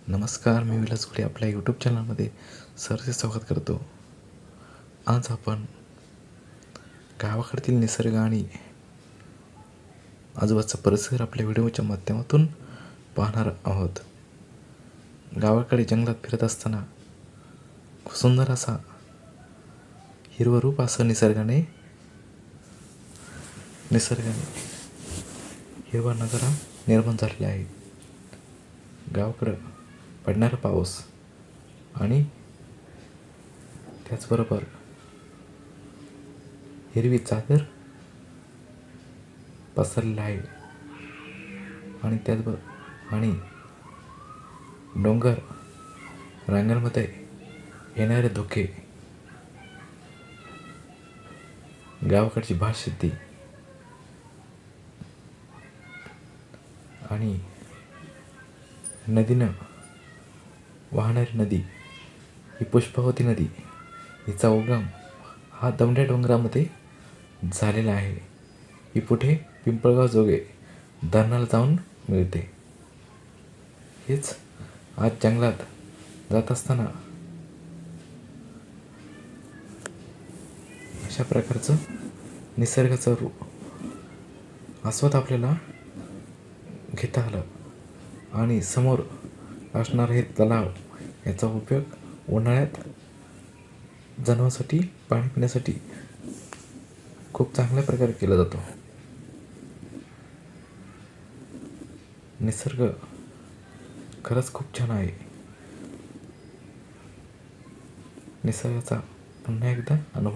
नमस्कार, मी विलास गुडे आपल्या यूट्यूब चॅनलमध्ये सरचे स्वागत करतो. आज आपण गावाकडील निसर्ग आणि आजूबाजूचा परिसर आपल्या व्हिडिओच्या माध्यमातून पाहणार आहोत. गावाकडे जंगलात फिरत असताना खूप सुंदर असा हिरवरूप असं निसर्गाने हिरवा नजारा निर्माण झालेला आहे. गावाकडं पडणारा पाऊस आणि त्याचबरोबर हिरवी चादर पसरलेला आहे आणि डोंगर रांगांमध्ये येणारे धुके, गावाकडची भात शेती आणि नदीनं वाहणारी नदी ही पुष्पावती नदी, हिचा उगम हा दमड्या डोंगरामध्ये झालेला आहे. ही पुढे पिंपळगाव जोगे धरणाला जाऊन मिळते. हेच आज जंगलात जात असताना अशा प्रकारचं निसर्गाचं आस्वाद आपल्याला घेता आलं आणि समोर असणारे हे तलाव, याचा उपयोग उन्हाळ्यात जनावरांसाठी पाणी पिण्यासाठी खूप चांगल्या प्रकारे केला जातो. निसर्ग खरंच खूप छान आहे. निसर्गाचा पुन्हा एकदा अनुभव